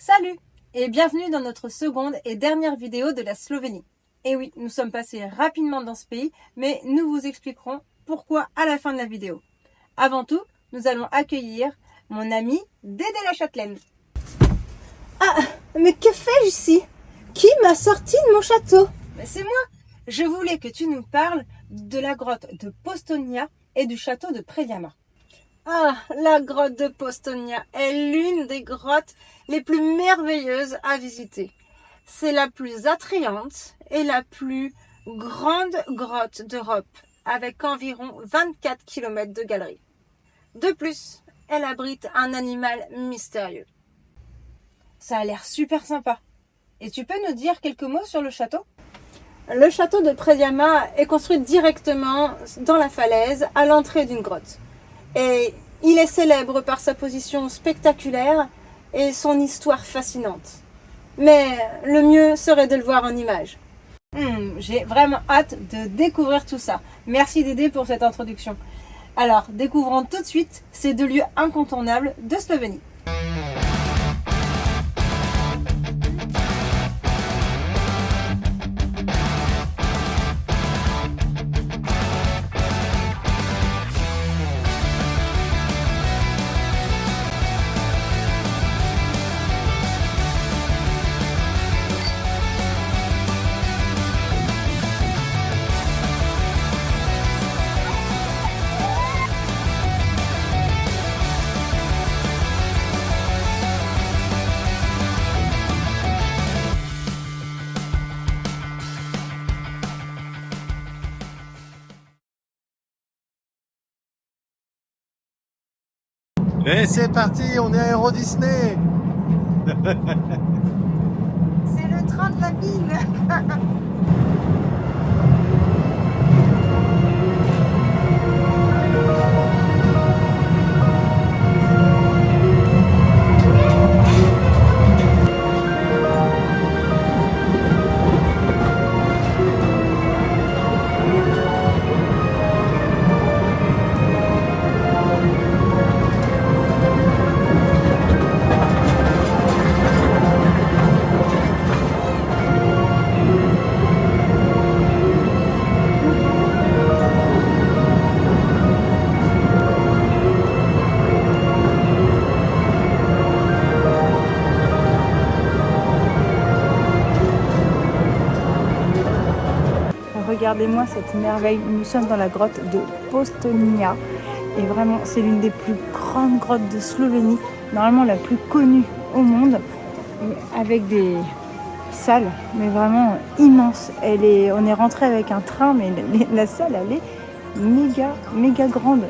Salut et bienvenue dans notre seconde et dernière vidéo de la Slovénie. Et oui, nous sommes passés rapidement dans ce pays, mais nous vous expliquerons pourquoi à la fin de la vidéo. Avant tout, nous allons accueillir mon amie Dédé la Châtelaine. Ah, mais que fais-je ici? Qui m'a sorti de mon château? C'est moi. Je voulais que tu nous parles de la grotte de Postonia et du château de Prediama. Ah, la grotte de Postonia est l'une des grottes les plus merveilleuses à visiter. C'est la plus attrayante et la plus grande grotte d'Europe, avec environ 24 km de galerie. De plus, elle abrite un animal mystérieux. Ça a l'air super sympa. Et tu peux nous dire quelques mots sur le château ? Le château de Prediama est construit directement dans la falaise à l'entrée d'une grotte. Et il est célèbre par sa position spectaculaire et son histoire fascinante. Mais le mieux serait de le voir en images. J'ai vraiment hâte de découvrir tout ça. Merci Dédé pour cette introduction. Alors, découvrons tout de suite ces deux lieux incontournables de Slovénie. Et c'est parti, on est à Euro Disney. C'est le train de la ville. Regardez-moi cette merveille, nous sommes dans la grotte de Postonia et vraiment c'est l'une des plus grandes grottes de Slovénie, normalement la plus connue au monde, avec des salles mais vraiment immenses. On est rentré avec un train mais la salle elle est méga grande,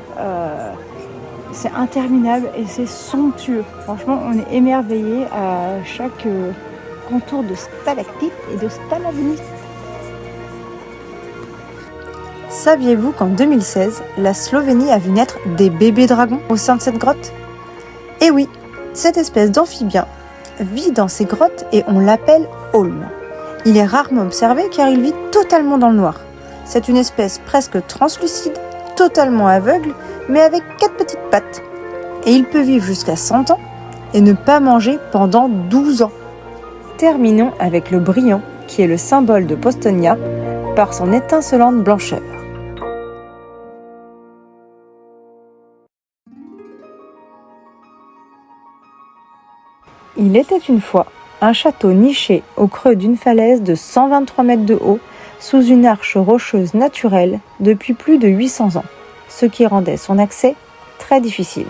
c'est interminable et c'est somptueux. Franchement on est émerveillés à chaque contour de stalactites et de stalagmites. Saviez-vous qu'en 2016, la Slovénie a vu naître des bébés dragons au sein de cette grotte ? Eh oui, cette espèce d'amphibien vit dans ces grottes et on l'appelle aulne. Il est rarement observé car il vit totalement dans le noir. C'est une espèce presque translucide, totalement aveugle, mais avec 4 petites pattes. Et il peut vivre jusqu'à 100 ans et ne pas manger pendant 12 ans. Terminons avec le brillant, qui est le symbole de Postonia, par son étincelante blancheur. Il était une fois un château niché au creux d'une falaise de 123 mètres de haut, sous une arche rocheuse naturelle depuis plus de 800 ans, ce qui rendait son accès très difficile.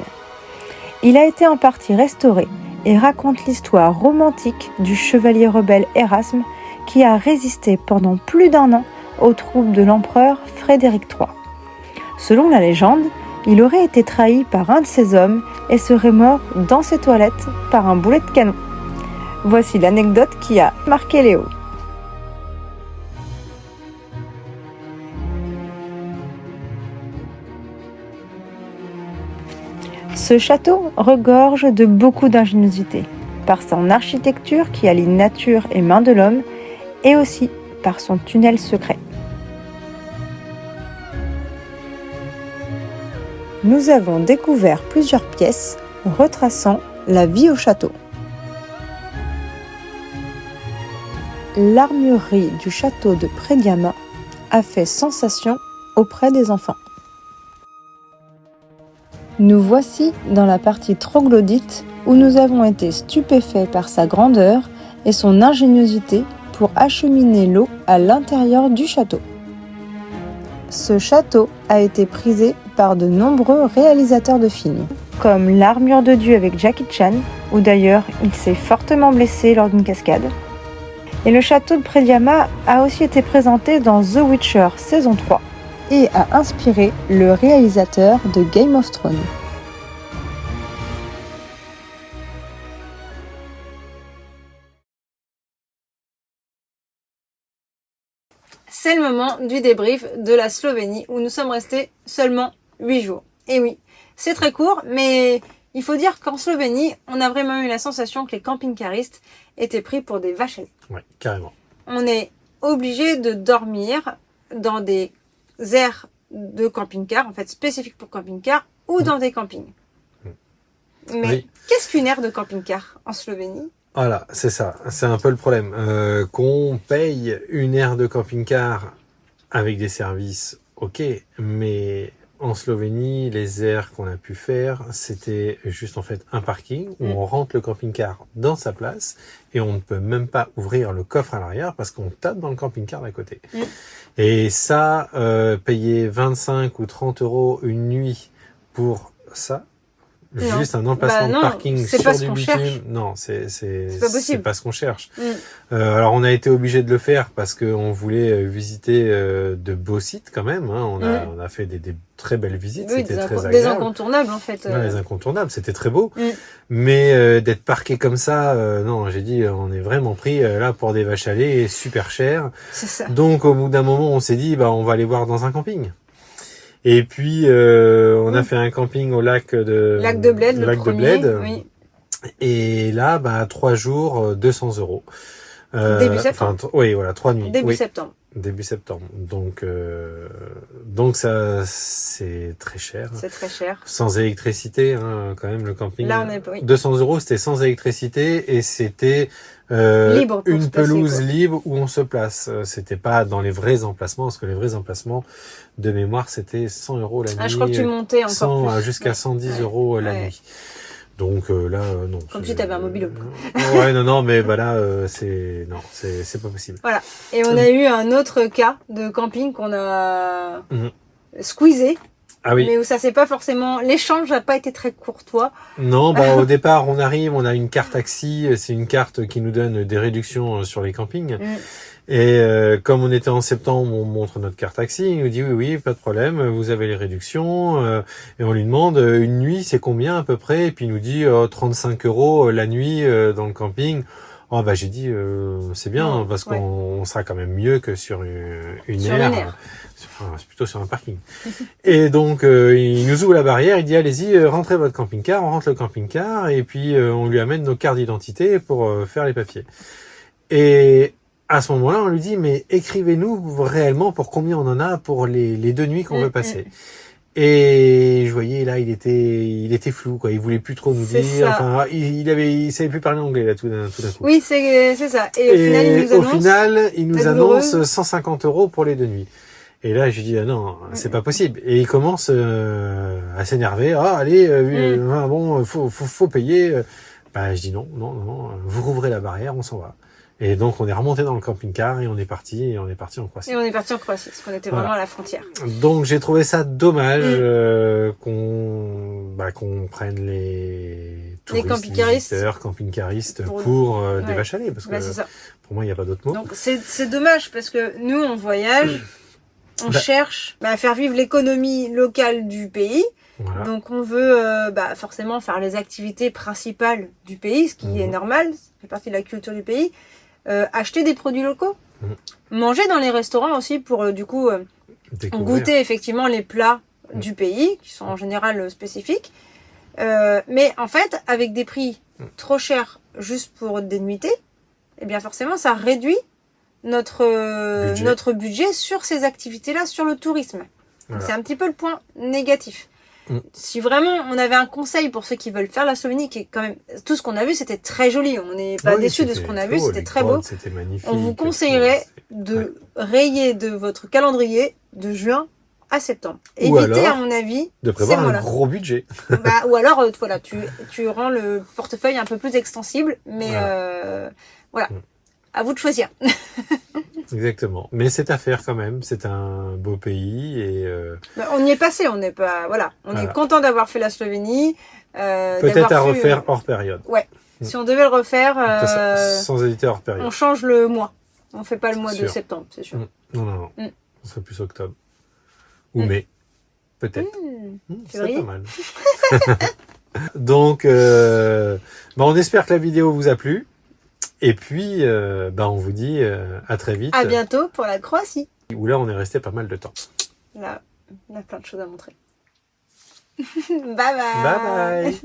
Il a été en partie restauré et raconte l'histoire romantique du chevalier rebelle Erasme qui a résisté pendant plus d'1 an aux troupes de l'empereur Frédéric III. Selon la légende, il aurait été trahi par un de ses hommes et serait mort dans ses toilettes par un boulet de canon. Voici l'anecdote qui a marqué Léo. Ce château regorge de beaucoup d'ingéniosité, par son architecture qui allie nature et main de l'homme, et aussi par son tunnel secret. Nous avons découvert plusieurs pièces retraçant la vie au château. l'armurerie du château de Prediama a fait sensation auprès des enfants. Nous voici dans la partie troglodyte où nous avons été stupéfaits par sa grandeur et son ingéniosité pour acheminer l'eau à l'intérieur du château. Ce château a été prisé par de nombreux réalisateurs de films, comme L'Armure de Dieu avec Jackie Chan, où d'ailleurs il s'est fortement blessé lors d'une cascade. Et le château de Prediama a aussi été présenté dans The Witcher saison 3 et a inspiré le réalisateur de Game of Thrones. C'est le moment du débrief de la Slovénie où nous sommes restés seulement 8 jours. Et oui, c'est très court, mais il faut dire qu'en Slovénie, on a vraiment eu la sensation que les camping-caristes étaient pris pour des vaches à lait. Ouais, carrément. On est obligé de dormir dans des aires de camping-car, en fait spécifiques pour camping-car, ou dans des campings. Mais Oui. qu'est-ce qu'une aire de camping-car en Slovénie ? Voilà, c'est ça. C'est un peu le problème. Qu'on paye une aire de camping-car avec des services, ok, mais en Slovénie, les aires qu'on a pu faire, c'était juste en fait un parking où on rentre le camping-car dans sa place et on ne peut même pas ouvrir le coffre à l'arrière parce qu'on tape dans le camping-car d'à côté. Et ça, payer 25 ou 30 euros une nuit pour ça, Non. juste un emplacement Bah non, de parking c'est sur pas ce du qu'on bitume, cherche. non, c'est pas possible. c'est pas ce qu'on cherche. Alors on a été obligé de le faire parce qu'on voulait visiter de beaux sites quand même. Hein. On a fait des très belles visites, Oui, c'était très des agréable. incontournables en fait. Ouais, les incontournables, c'était très beau. Mais d'être parqué comme ça, non, j'ai dit, on est vraiment pris là pour des vaches à lait super chères. C'est ça. Donc au bout d'un moment, on s'est dit, bah on va aller voir dans un camping. Et puis on a fait un camping au lac de Bled, le lac de premier. Bled. Oui. Et là, bah 3 jours, 200 euros. Début septembre. Oui, voilà, 3 nuits. Début Oui. septembre. Début septembre. Donc ça, c'est très cher. C'est très cher. Sans électricité, hein, quand même, le camping. Là, on est, oui. 200 euros, c'était sans électricité et c'était Libre pour se une placer, pelouse quoi. libre où on se place. C'était pas dans les vrais emplacements, parce que les vrais emplacements, de mémoire, c'était 100 euros la nuit. Je crois que tu montais encore plus. Jusqu'à 110 euros la nuit. Donc là, non. Comme si t'avais un mobile. Ouais, non, mais bah là, c'est pas possible. Voilà. Et on a eu un autre cas de camping qu'on a squeezé. Ah oui. Mais où ça s'est pas forcément, l'échange n'a pas été très courtois. Non, bah au départ, on arrive, on a une carte Axi, c'est une carte qui nous donne des réductions sur les campings. Et comme on était en septembre, on montre notre carte Axi, il nous dit oui, pas de problème, vous avez les réductions. Et on lui demande une nuit, c'est combien à peu près? Et puis il nous dit 35 euros la nuit dans le camping. Oh bah j'ai dit c'est bien parce qu'on sera quand même mieux que sur une aire. C'est plutôt sur un parking. Et donc il nous ouvre la barrière, il dit allez-y, rentrez votre camping-car, on rentre le camping-car et puis on lui amène nos cartes d'identité pour faire les papiers. Et à ce moment-là, on lui dit mais écrivez-nous réellement pour combien on en a pour les 2 nuits qu'on veut passer. Et je voyais là, il était flou quoi, il voulait plus trop nous dire. Ça. Enfin, il savait plus parler anglais là tout d'un coup. Oui, c'est ça. Et au final, il nous annonce 150 euros pour les 2 nuits. Et là, je lui dis ah non, c'est pas possible. Et il commence à s'énerver. Ah allez, bon, faut payer. Bah je dis non, vous rouvrez la barrière, on s'en va. Et donc on est remonté dans le camping-car et on est parti en Croatie. Parce qu'on était vraiment à la frontière. Donc j'ai trouvé ça dommage qu'on prenne les touristes, visiteurs, camping-caristes pour des vaches à lait, parce que pour moi il n'y a pas d'autre mot. Donc c'est dommage parce que nous on voyage, on cherche à faire vivre l'économie locale du pays. Voilà. Donc on veut forcément faire les activités principales du pays, ce qui est normal, ça fait partie de la culture du pays. Acheter des produits locaux, manger dans les restaurants aussi pour goûter effectivement les plats du pays qui sont en général spécifiques, mais en fait avec des prix trop chers juste pour des nuitées, et bien forcément ça réduit notre budget sur ces activités-là, sur le tourisme. Voilà. C'est un petit peu le point négatif. Si vraiment on avait un conseil pour ceux qui veulent faire la Slovénie, qui est quand même, tout ce qu'on a vu, c'était très joli. On n'est pas déçus de ce qu'on a vu, c'était très beau. C'était magnifique. On vous conseillerait de rayer de votre calendrier de juin à septembre. Ou Évitez, alors, à mon avis, de prévoir ces un mois-là. gros budget. Ou alors, voilà, tu rends le portefeuille un peu plus extensible, mais voilà. À vous de choisir. Exactement. Mais c'est à faire quand même. C'est un beau pays et On y est passé, on n'est pas, voilà. On est content d'avoir fait la Slovénie. peut-être à refaire hors période. Ouais. Si on devait le refaire, sans hésiter hors période. on change le mois. On fait pas le mois de Sûr. septembre, c'est sûr. Non. Ce serait plus octobre. Ou mai. Peut-être. C'est février. pas mal. Donc, on espère que la vidéo vous a plu. Et puis, on vous dit à très vite. À bientôt pour la Croatie. Où là, on est resté pas mal de temps. Là, on a plein de choses à montrer. Bye bye. Bye bye.